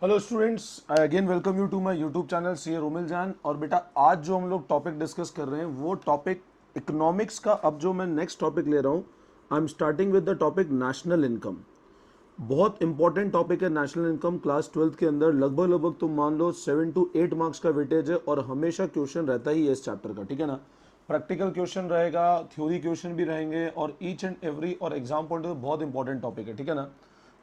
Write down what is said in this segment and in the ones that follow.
Hello students, I again welcome you to my YouTube channel C Romil Jain. और बेटा आज जो हम लोग टॉपिक डिस्कस कर रहे हैं वो टॉपिक इकोनॉमिक्स का। अब जो मैं नेक्स्ट टॉपिक ले रहा हूँ, I am starting with the topic national income. बहुत इंपॉर्टेंट टॉपिक है नेशनल इनकम। क्लास 12th के अंदर लगभग लगभग तुम मान लो 7 to 8 मार्क्स का वेटेज है और हमेशा क्वेश्चन रहता ही है इस चैप्टर का, ठीक है ना। प्रैक्टिकल क्वेश्चन रहेगा, थ्योरी क्वेश्चन भी रहेंगे और ईच एंड एवरी और एग्जाम पॉइंट ऑफ बहुत इंपॉर्टेंट टॉपिक है, ठीक है ना।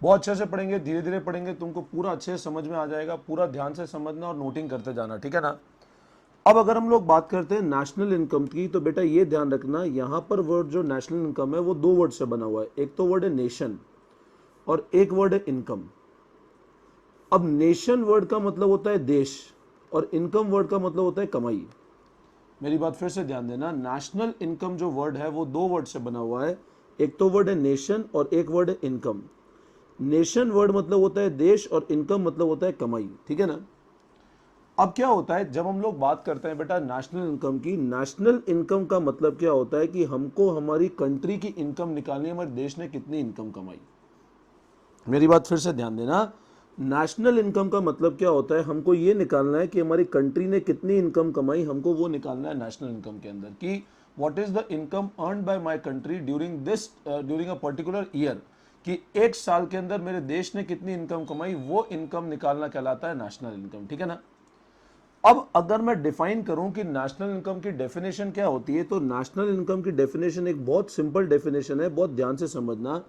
बहुत अच्छे से पढ़ेंगे, धीरे धीरे पढ़ेंगे, तुमको पूरा अच्छे से समझ में आ जाएगा। पूरा ध्यान से समझना और नोटिंग करते जाना, ठीक है ना। अब अगर हम लोग बात करते हैं नेशनल इनकम की, तो बेटा ये ध्यान रखना, यहाँ पर वर्ड जो नेशनल इनकम है वो दो वर्ड से बना हुआ है। एक तो वर्ड है नेशन और एक वर्ड है इनकम। अब नेशन वर्ड का मतलब होता है देश और इनकम वर्ड का मतलब होता है कमाई। मेरी बात फिर से ध्यान देना, नेशनल इनकम जो वर्ड है वो दो वर्ड से बना हुआ है। एक तो वर्ड है नेशन और एक वर्ड है इनकम। नेशन वर्ड मतलब होता है देश और इनकम मतलब होता है कमाई, ठीक है ना। अब क्या होता है जब हम लोग बात करते हैं बेटा नेशनल इनकम की, नेशनल इनकम का मतलब क्या होता है कि हमको हमारी कंट्री की इनकम निकालनी है, हमारे देश ने कितनी इनकम कमाई। मेरी बात फिर से ध्यान देना, नेशनल इनकम का मतलब क्या होता है, हमको ये निकालना है कि हमारी कंट्री ने कितनी इनकम कमाई, हमको वो निकालना है नेशनल इनकम के अंदर कि what is the income earned by my country during a particular year, कि एक साल के अंदर मेरे देश ने कितनी इनकम कमाई, वो इनकम निकालना कहलाता है नेशनल इनकम, ठीक है ना। अब अगर मैं डिफाइन करूं कि नेशनल इनकम की डेफिनेशन क्या होती है, तो नेशनल इनकम की डेफिनेशन एक बहुत सिंपल डेफिनेशन है, बहुत ध्यान से समझना।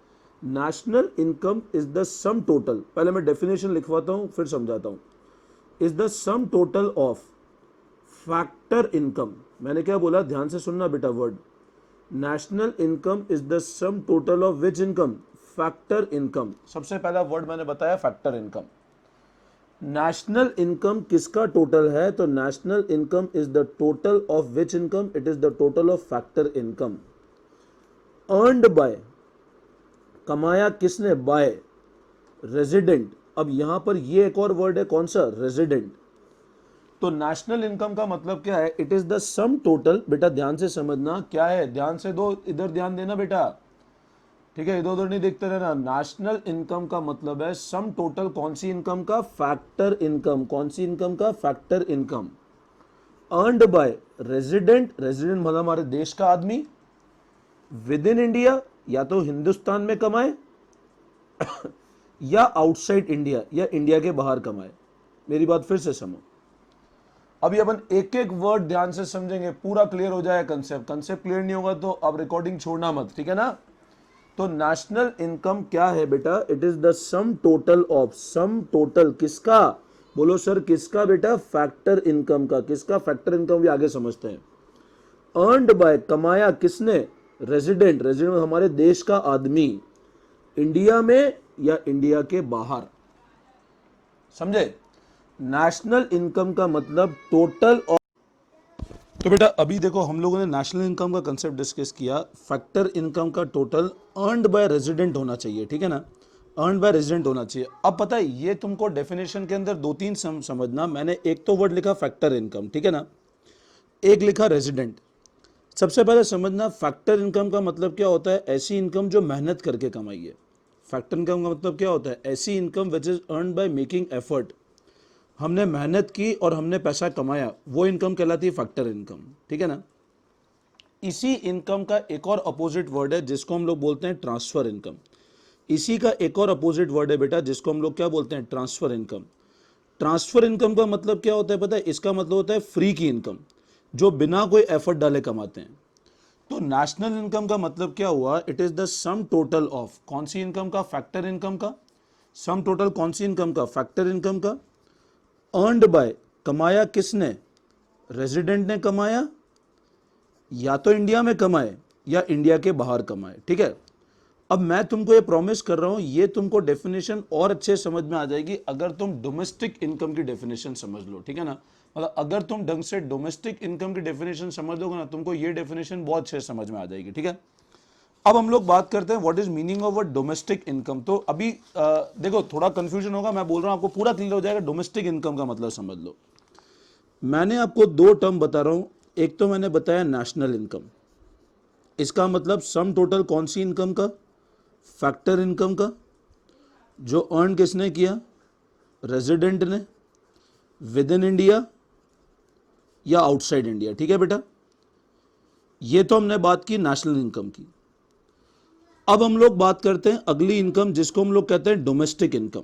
National income is the sum total, पहले मैं डेफिनेशन लिखवाता हूं फिर समझाता हूं। Is the sum total of factor income. मैंने क्या बोला, ध्यान से सुनना बेटा word. National income is the sum total of which income, factor income. सबसे पहला वर्ड मैंने बताया फैक्टर इनकम। नेशनल इनकम किसका टोटल है, तो national income is the total of which income, it is the total of factor income. Earned bye, कमाया किसने, bye resident. अब यहां पर ये एक और वर्ड है, कौन सा, रेजिडेंट। तो नेशनल इनकम का मतलब क्या है, it is the sum total. बेटा ध्यान से समझना क्या है, ध्यान से दो, इधर ध्यान देना बेटा, ठीक है, इधर उधर नहीं देखते रहना। नेशनल इनकम का मतलब है सम टोटल, कौन सी इनकम का, फैक्टर इनकम। कौन सी इनकम का, factor income. Earned by resident, resident मतलब हमारे देश का आदमी, विद इन इंडिया, या तो हिंदुस्तान में कमाए या आउटसाइड इंडिया, या इंडिया के बाहर कमाए। मेरी बात फिर से समझो, अभी अपन एक एक वर्ड ध्यान से समझेंगे, पूरा क्लियर हो जाए कंसेप्ट। कंसेप्ट क्लियर नहीं होगा तो अब रिकॉर्डिंग छोड़ना मत, ठीक है ना। तो नेशनल इनकम क्या है बेटा, it is the sum total of, sum total किसका, बोलो सर किसका बेटा, फैक्टर इनकम का। किसका, फैक्टर इनकम भी आगे समझते हैं। अर्न्ड बाय, कमाया किसने, रेजिडेंट, रेजिडेंट हमारे देश का आदमी, इंडिया में या इंडिया के बाहर। समझे, नेशनल इनकम का मतलब टोटल ऑफ। तो बेटा अभी देखो हम लोगों ने नेशनल इनकम का कंसेप्ट डिस्कस किया। फैक्टर इनकम का टोटल अर्न्ड बाय रेजिडेंट होना चाहिए, ठीक है ना, अर्न्ड बाय रेजिडेंट होना चाहिए। अब पता है ये तुमको डेफिनेशन के अंदर दो तीन समझना। मैंने एक तो वर्ड लिखा फैक्टर इनकम, ठीक है ना, एक लिखा रेजिडेंट। सबसे पहले समझना फैक्टर इनकम का मतलब क्या होता है, ऐसी इनकम जो मेहनत करके कमाई है। फैक्टर इनकम का मतलब क्या होता है, ऐसी income which is earned by making effort, हमने मेहनत की और हमने पैसा कमाया, वो इनकम कहलाती है फैक्टर इनकम, ठीक है ना। इसी इनकम का एक और अपोजिट वर्ड है जिसको हम लोग बोलते हैं ट्रांसफर इनकम। इसी का एक और अपोजिट वर्ड है बेटा जिसको हम लोग क्या बोलते हैं, ट्रांसफर इनकम। ट्रांसफर इनकम का मतलब क्या होता है पता है, इसका मतलब होता है फ्री की इनकम, जो बिना कोई एफर्ट डाले कमाते हैं। तो नेशनल इनकम का मतलब क्या हुआ, it is the sum total of, कौन सी इनकम का, फैक्टर इनकम का। सम टोटल कौन सी इनकम का, फैक्टर इनकम का। अर्न्ड बाय, कमाया किसने, रेजिडेंट ने कमाया, या तो इंडिया में कमाए या इंडिया के बाहर कमाए, ठीक है। अब मैं तुमको ये प्रॉमिस कर रहा हूं, ये तुमको डेफिनेशन और अच्छे समझ में आ जाएगी अगर तुम डोमेस्टिक इनकम की डेफिनेशन समझ लो, ठीक है ना। मतलब अगर तुम ढंग से डोमेस्टिक इनकम की डेफिनेशन समझ लोगे ना, तुमको ये डेफिनेशन बहुत अच्छे समझ में आ जाएगी, ठीक है। अब हम लोग बात करते हैं what is meaning of a domestic income. तो अभी देखो थोड़ा कंफ्यूजन होगा, मैं बोल रहा हूं आपको पूरा क्लियर हो जाएगा। डोमेस्टिक इनकम का मतलब समझ लो। मैंने आपको दो टर्म बता रहा हूं, एक तो मैंने बताया नेशनल इनकम, इसका मतलब सम टोटल कौन सी इनकम का, फैक्टर इनकम का, जो अर्न किसने किया, रेजिडेंट ने, विद इन इंडिया या आउटसाइड इंडिया। ठीक है बेटा, ये तो हमने बात की नेशनल इनकम की। अब हम लोग बात करते हैं अगली इनकम, जिसको हम लोग कहते हैं डोमेस्टिक इनकम।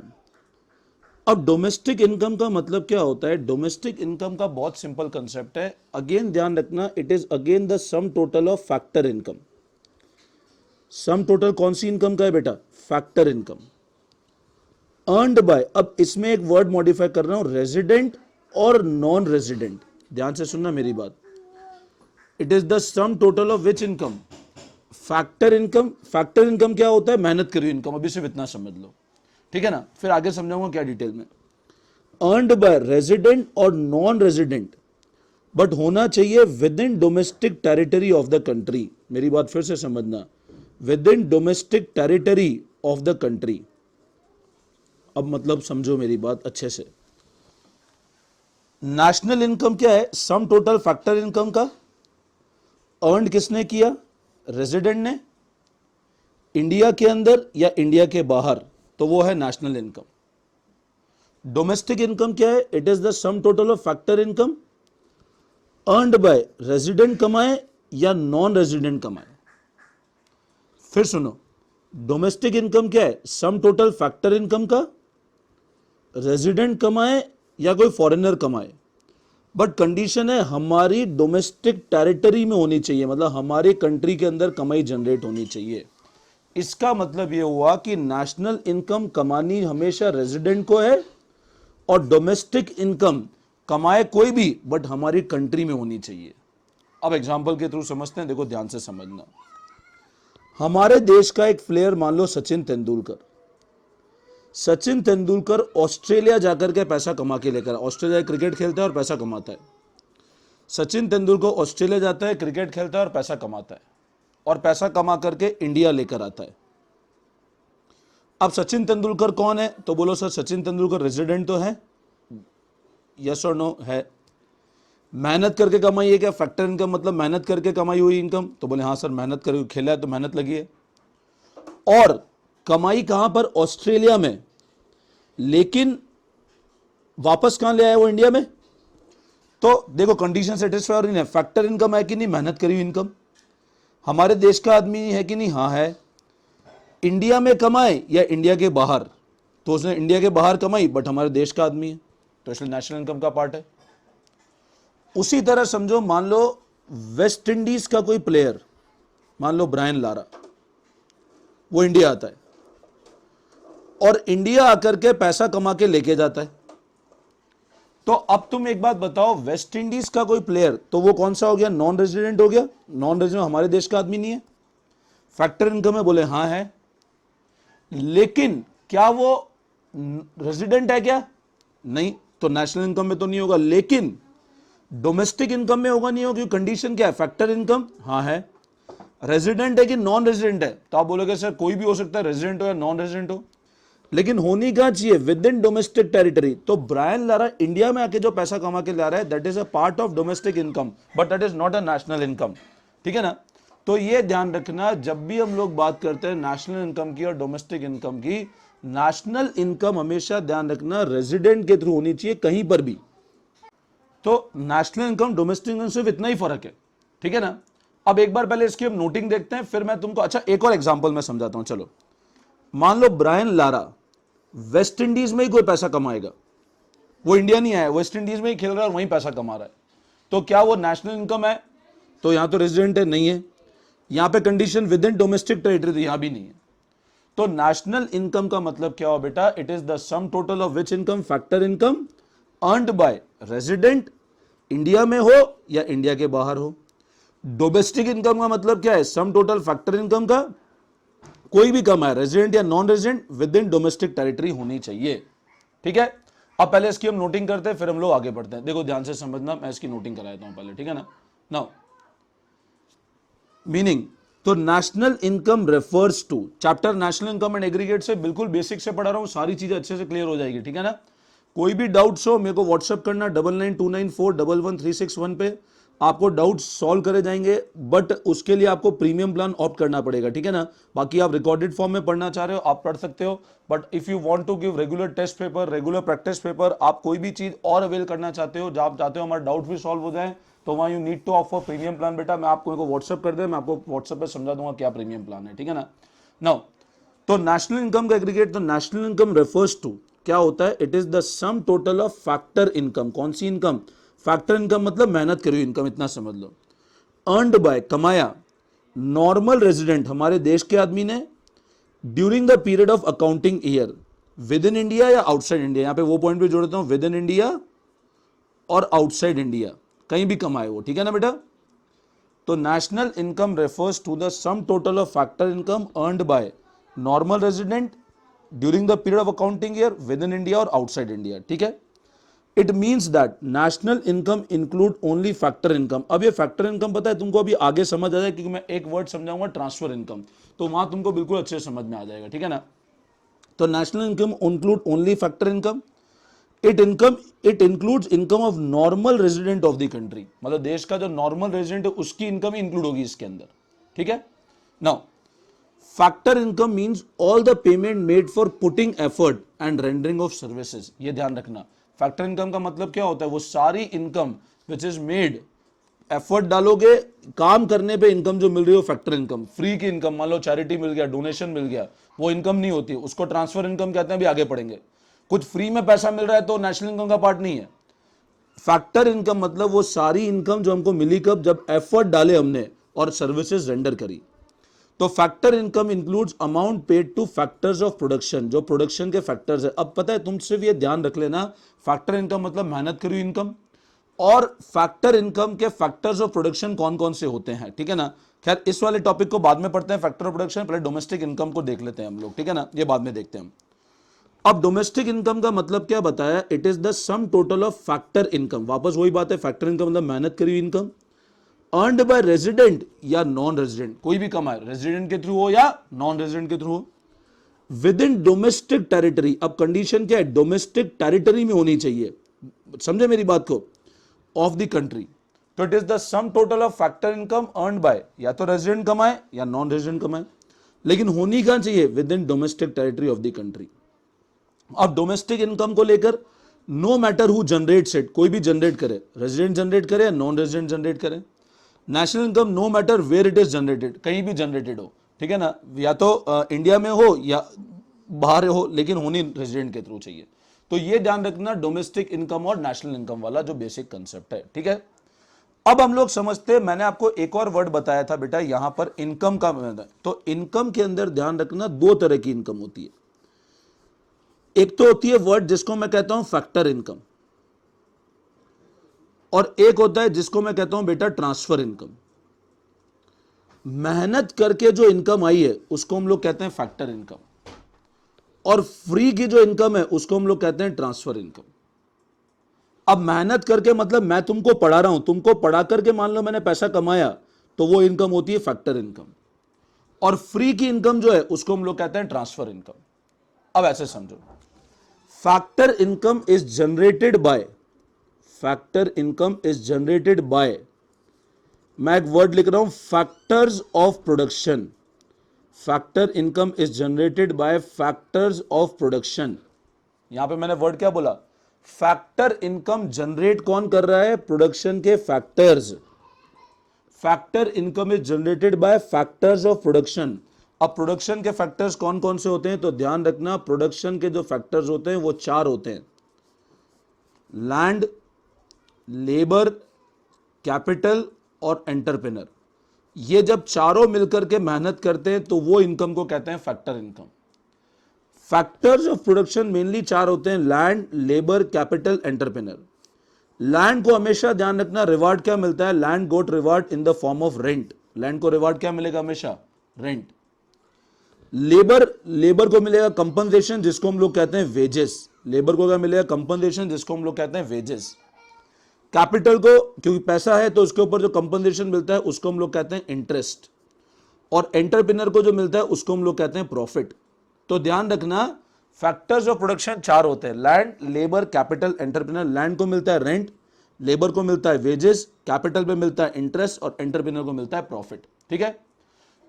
अब डोमेस्टिक इनकम का मतलब क्या होता है? डोमेस्टिक इनकम का बहुत सिंपल कंसेप्ट है, अगेन ध्यान रखना, it is again the sum total of factor income. Some total कौन सी इनकम का है बेटा? Factor income. अर्नड बाय, अब इसमें एक वर्ड मॉडिफाई कर रहा हूं, रेजिडेंट और नॉन रेजिडेंट। ध्यान से सुनना मेरी बात। It is the sum total of which income? Factor income. Factor income क्या होता है? मेहनत करी इनकम। अभी सिर्फ इतना समझ लो, ठीक है ना, फिर आगे समझाऊंगा क्या डिटेल में। अर्नड बाय रेजिडेंट और नॉन रेजिडेंट, बट होना चाहिए within domestic territory of the country. मेरी बात फिर से समझना, with in domestic territory of the country. अब मतलब समझो मेरी बात अच्छे से। नेशनल इनकम क्या है? सम टोटल फैक्टर इनकम का। अर्न किसने किया? रेजिडेंट ने, इंडिया के अंदर या इंडिया के बाहर, तो वो है नेशनल इनकम। डोमेस्टिक इनकम क्या है? It is the sum total of factor income earned bye resident कमाए या नॉन रेजिडेंट कमाए। फिर सुनो, डोमेस्टिक इनकम क्या है? सम टोटल फैक्टर इनकम का, रेजिडेंट कमाए या कोई फॉरेनर कमाए, बट कंडीशन है हमारी डोमेस्टिक टेरिटरी में होनी चाहिए, मतलब हमारी कंट्री के अंदर कमाई जनरेट होनी चाहिए। इसका मतलब यह हुआ कि नेशनल इनकम कमानी हमेशा रेजिडेंट को है और डोमेस्टिक इनकम कमाए कोई भी, बट हमारी कंट्री में होनी चाहिए। अब एग्जांपल के थ्रू समझते हैं, देखो ध्यान से समझना। हमारे देश का एक प्लेयर मान लो सचिन तेंदुलकर। सचिन तेंदुलकर ऑस्ट्रेलिया जाकर के पैसा कमा के लेकर, ऑस्ट्रेलिया क्रिकेट खेलता है और पैसा कमाता है। सचिन तेंदुलकर ऑस्ट्रेलिया जाता है, क्रिकेट खेलता है और पैसा कमाता है, और पैसा कमा करके इंडिया लेकर आता है। अब सचिन तेंदुलकर कौन है? तो बोलो सर सचिन तेंदुलकर रेजिडेंट तो है, यस और नो है। मेहनत करके कमाई है क्या? फैक्टर इनकम मतलब मेहनत करके कमाई हुई इनकम, तो बोले हाँ सर मेहनत करके खेला है तो मेहनत लगी है। और कमाई कहां पर? ऑस्ट्रेलिया में, लेकिन वापस कहां ले आया वो? इंडिया में। तो देखो कंडीशन सेटिस्फाई हो रही है, फैक्टर इनकम है कि नहीं? मेहनत करी हुई इनकम। हमारे देश का आदमी है कि नहीं? हाँ है। इंडिया में कमाए या इंडिया के बाहर? तो उसने इंडिया के बाहर कमाई, बट हमारे देश का आदमी है, तो इसलिए नेशनल इनकम का पार्ट है। उसी तरह समझो, मान लो वेस्ट इंडीज का कोई प्लेयर, मान लो ब्रायन लारा, वो इंडिया आता है और इंडिया आकर के पैसा कमा के लेके जाता है। तो अब तुम एक बात बताओ, वेस्ट इंडीज का कोई प्लेयर, तो वो कौन सा हो गया? नॉन रेजिडेंट हो गया। नॉन रेजिडेंट हमारे देश का आदमी नहीं है। फैक्टर इनकम है, बोले हाँ है, लेकिन क्या वो रेजिडेंट है क्या? नहीं, तो नेशनल इनकम में तो नहीं होगा, लेकिन डोमेस्टिक इनकम में होगा, नहीं होगा। कंडीशन क्या है? फैक्टर इनकम हाँ है। रेजिडेंट है कि नॉन रेजिडेंट है? तो आप बोलोगे सर कोई भी हो सकता है, रेजिडेंट हो या नॉन रेजिडेंट हो, लेकिन होनी कहां चाहिए? Within domestic territory. तो ब्रायन लारा इंडिया में आके जो पैसा कमा के ला रहा है, that is a part of domestic income, but that is not a national income. ठीक है ना? तो ये ध्यान रखना, जब भी हम लोग बात करते हैं नेशनल इनकम की और डोमेस्टिक इनकम की, नेशनल इनकम हमेशा ध्यान रखना रेजिडेंट के थ्रू होनी चाहिए कहीं पर भी। तो नेशनल इनकम डोमेस्टिक इनकम सिर्फ इतना ही फर्क है। ठीक है ना? अब एक बार पहले इसकी हम नोटिंग देखते हैं, फिर मैं तुमको अच्छा एक और एग्जांपल मैं समझाता हूं। चलो मान लो ब्रायन लारा वेस्ट इंडीज में ही कोई पैसा कमाएगा, वो इंडिया नहीं आया, वेस्ट इंडीज में ही खेल रहा है और वहीं पैसा कमा रहा है, तो क्या वो नेशनल इनकम है? तो यहां तो रेजिडेंट है, नहीं है। यहां पे condition with in domestic territory, तो यहां भी नहीं है। तो नेशनल इनकम का मतलब क्या हो बेटा? It is the sum total of which income? Factor income earned bye resident, India में हो या इंडिया के बाहर हो। डोमेस्टिक इनकम का मतलब क्या है? सम टोटल फैक्टर इनकम का, कोई भी कमाए, रेजिडेंट या non resident, with in domestic territory होनी चाहिए। ठीक है? अब पहले इसकी हम नोटिंग करते हैं, फिर हम लोग आगे बढ़ते हैं। देखो ध्यान से समझना, मैं इसकी नोटिंग करा देता हूं पहले, ठीक है ना? नाउ मीनिंग, तो national income refers to, chapter national income and aggregate से बिल्कुल बेसिक से पढ़ा रहा हूं, सारी चीजें अच्छे से क्लियर हो जाएगी। ठीक है ना? कोई भी डाउट्स हो मेरे को व्हाट्सएप करना 9929411361 पे, आपको डाउट सॉल्व करे जाएंगे, बट उसके लिए आपको प्रीमियम प्लान ऑप्ट करना पड़ेगा, ठीक है ना। बाकी आप रिकॉर्डेड फॉर्म में पढ़ना चाह रहे हो आप पढ़ सकते हो, but if you want to give regular test paper, regular practice paper, आप कोई भी चीज और अवेल करना चाहते हो, जब आप चाहते हो हमारा डाउट भी सॉल्व हो जाए, तो वहां you need to offer premium plan. बेटा मैं आपको व्हाट्सअप कर दे, मैं आपको व्हाट्सअप पे समझा दूंगा क्या प्रीमियम प्लान है, ठीक है ना। नाउ तो नेशनल इनकम का एग्रीगेट, तो नेशनल इनकम रेफर्स टू क्या होता है, it is the sum total of factor income. कौन सी इनकम? फैक्टर इनकम मतलब मेहनत करी हुई इनकम, इतना समझ लो। अर्नड बाय, कमाया, नॉर्मल रेजिडेंट हमारे देश के आदमी ने, during the period of accounting year, within India या आउटसाइड इंडिया। यहां पे वो पॉइंट भी जोड़ता हूं, विद इन इंडिया और आउटसाइड इंडिया, कहीं भी कमाए वो, ठीक है ना बेटा। तो national income refers to the sum total of factor income earned by normal resident during the period of accounting year within India और आउटसाइड इंडिया, ठीक है। It means that national income include only factor income. अब ये factor income पता है तुमको अभी आगे समझ आ जाए, क्योंकि मैं एक वर्ड समझाऊंगा ट्रांसफर इनकम, तो वहां तुमको बिल्कुल अच्छे से समझ में आ जाएगा, ठीक है ना। तो national income include only factor income. It includes income of normal resident of the country, मतलब देश का जो नॉर्मल रेजिडेंट है उसकी इनकम इंक्लूड होगी इसके अंदर, ठीक है। Now factor income means all the payment made for putting effort and rendering of services. ये ध्यान रखना, फैक्टर इनकम का मतलब क्या होता है, वो सारी income which is made, effort डालोगे काम करने पे इनकम जो मिल रही है फैक्टर इनकम। फ्री की इनकम, मान लो चैरिटी मिल गया, डोनेशन मिल गया, वो इनकम नहीं होती, उसको ट्रांसफर इनकम कहते हैं, अभी आगे पढ़ेंगे। कुछ फ्री में पैसा मिल रहा है तो नेशनल इनकम का पार्ट नहीं है। फैक्टर इनकम मतलब वो सारी इनकम जो हमको मिली कब, जब एफर्ट डाले हमने और सर्विसेज रेंडर करी। तो factor income includes amount paid two factors of production, जो प्रोडक्शन के फैक्टर्स है। अब पता है तुम सिर्फ ये ध्यान रख लेना, फैक्टर इनकम मतलब मेहनत करी हुई इनकम, और फैक्टर इनकम के फैक्टर्स ऑफ प्रोडक्शन कौन कौन से होते हैं, ठीक है ना। खैर इस वाले टॉपिक को बाद में पढ़ते हैं, फैक्टर ऑफ प्रोडक्शन, पहले डोमेस्टिक इनकम को देख लेते हैं हम लोग, ठीक है ना, ये बाद में देखते हैं हम। अब डोमेस्टिक इनकम का मतलब क्या बताया, it is the sum total of factor income. वापस वही बात है, फैक्टर इनकम मतलब मेहनत करी हुई इनकम, अर्नड बाय रेजिडेंट या नॉन रेजिडेंट, कोई भी कमाए, रेजिडेंट के थ्रू हो या नॉन रेजिडेंट के थ्रू हो, विद इन डोमेस्टिक टेरिटरी। अब कंडीशन क्या है, डोमेस्टिक टेरिटरी में होनी चाहिए, समझे मेरी बात को, ऑफ द कंट्री। तो it is the sum total of factor income earned bye, या तो रेजिडेंट कमाए या नॉन रेजिडेंट कमाए, लेकिन होनी कहां चाहिए, within domestic territory of the country. अब डोमेस्टिक इनकम को लेकर no matter who generates it, कोई भी जनरेट करे, रेजिडेंट जनरेट करे या नॉन रेजिडेंट जनरेट करे। National income no matter where it is generated, कहीं भी जनरेटेड हो, ठीक है ना, या तो इंडिया में हो या बाहर हो, लेकिन होनी रेजिडेंट के थ्रू चाहिए। तो ये ध्यान रखना डोमेस्टिक इनकम और नेशनल इनकम वाला जो बेसिक कंसेप्ट है, ठीक है। अब हम लोग समझते हैं, मैंने आपको एक और वर्ड बताया था बेटा यहां पर इनकम का, तो इनकम के अंदर ध्यान रखना दो तरह की इनकम होती है। एक तो होती है वर्ड जिसको मैं कहता हूं फैक्टर इनकम, और एक होता है जिसको मैं कहता हूं बेटा ट्रांसफर इनकम। मेहनत करके जो इनकम आई है उसको हम लोग कहते हैं फैक्टर इनकम, और फ्री की जो इनकम है उसको हम लोग कहते हैं ट्रांसफर इनकम। अब मेहनत करके मतलब मैं तुमको पढ़ा रहा हूं, तुमको पढ़ा करके मान लो मैंने पैसा कमाया, तो वो इनकम होती है फैक्टर इनकम, और फ्री की इनकम जो है उसको हम लोग कहते हैं ट्रांसफर इनकम। अब ऐसे समझो, factor income is generated by, factor income is generated by, मैं एक वर्ड लिख रहा हूं, factors of production. Factor income is generated by factors of production. यहां पे मैंने वर्ड क्या बोला, फैक्टर इनकम जनरेट कौन कर रहा है, प्रोडक्शन के factors. Factor income is generated by factors of production. अब प्रोडक्शन के फैक्टर्स कौन कौन से होते हैं, तो ध्यान रखना प्रोडक्शन के जो फैक्टर्स होते हैं वो चार होते हैं, लैंड, लेबर, कैपिटल और एंटरप्रेन्योर। ये जब चारों मिलकर के मेहनत करते हैं तो वो इनकम को कहते हैं factor income. Factors of production mainly चार होते हैं, land, labour, capital, entrepreneur. Land को हमेशा ध्यान रखना रिवार्ड क्या मिलता है, land got reward in the form of rent. Land को रिवार्ड क्या मिलेगा हमेशा, रेंट। लेबर को मिलेगा कंपनसेशन जिसको हम लोग कहते हैं वेजेस। लेबर को क्या मिलेगा, कंपनसेशन जिसको हम लोग कहते हैं वेजेस। कैपिटल को क्योंकि पैसा है तो उसके ऊपर जो कंपनसेशन मिलता है उसको हम लोग कहते हैं इंटरेस्ट, और एंटरप्रेन्योर को जो मिलता है उसको हम लोग कहते हैं प्रॉफिट। तो ध्यान रखना फैक्टर्स ऑफ प्रोडक्शन चार होते हैं, land, labour, capital, entrepreneur. Land को मिलता है रेंट, लेबर को मिलता है वेजेस, कैपिटल पे मिलता है इंटरेस्ट और एंटरप्रेन्योर को मिलता है प्रॉफिट। ठीक है,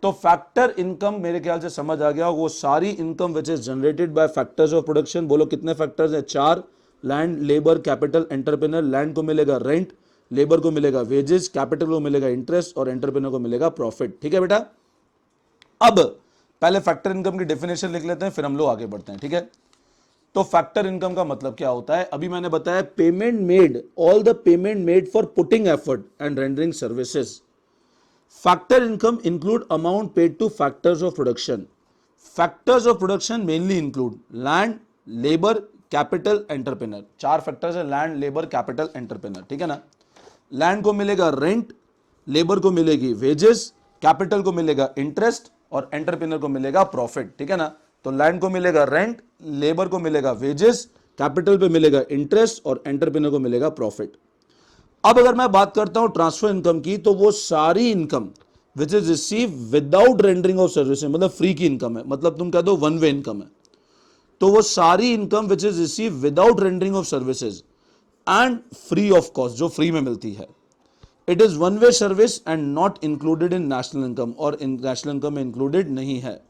तो फैक्टर इनकम मेरे ख्याल से समझ आ गया, वो सारी income which is generated by factors of production. बोलो कितने फैक्टर्स हैं? 4, land, labour, capital, entrepreneur. Land को मिलेगा रेंट, लेबर को मिलेगा वेजेस, कैपिटल को मिलेगा इंटरेस्ट और एंटरप्रेन्योर को मिलेगा प्रॉफिट। ठीक है बेटा, अब पहले फैक्टर इनकम की डेफिनेशन लिख लेते हैं, फिर हम लोग आगे बढ़ते हैं। ठीक है, तो फैक्टर इनकम का मतलब क्या होता है? अभी मैंने बताया payment made, all the payment made for putting effort and rendering services. Factor income include amount paid two factors of production. Factors of production mainly include land, labour, capital, entrepreneur. 4 factors है, land, labour, capital, entrepreneur. ठीक है ना, land को मिलेगा rent, labour को मिलेगी wages, capital को मिलेगा इंटरेस्ट और एंटरप्रेन्योर को मिलेगा प्रॉफिट। ठीक है ना, तो लैंड को मिलेगा रेंट, लेबर को मिलेगा वेजेस, कैपिटल पे मिलेगा इंटरेस्ट और एंटरप्रेन्योर को मिलेगा प्रॉफिट। अब अगर मैं बात करता हूं ट्रांसफर इनकम की, तो वो सारी income which is receive without rendering of service, मतलब फ्री की इनकम है, मतलब तुम कह दो वन वे इनकम है। तो वो सारी income which is receive without rendering of services and free of cost, जो फ्री में मिलती है, it is one way service and not included in national income, और इन नेशनल इनकम में इंक्लूडेड नहीं है।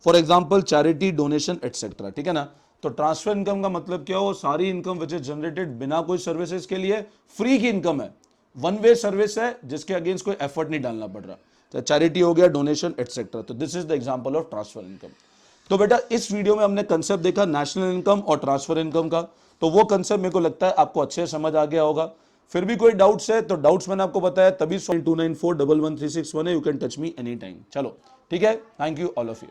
For example charity, donation etcetera. ठीक है ना, तो ट्रांसफर इनकम का मतलब क्या हो? सारी इनकम विच इज जनरेटेड बिना कोई सर्विसेज के लिए, फ्री की इनकम है, वन वे सर्विस है जिसके अगेंस्ट कोई एफर्ट नहीं डालना पड़ रहा, तो चैरिटी हो गया, डोनेशन एटसेट्रा। तो this is the example of transfer income. तो बेटा इस वीडियो में हमने कंसेप्ट देखा नेशनल इनकम और ट्रांसफर इनकम का, तो वो कंसेप्ट मेरे को लगता है आपको अच्छे से समझ आ गया होगा। फिर भी कोई डाउट्स है तो डाउट्स मैंने आपको बताया, तभी 294111361 है, you can touch me any time. चलो ठीक है, thank you all of you.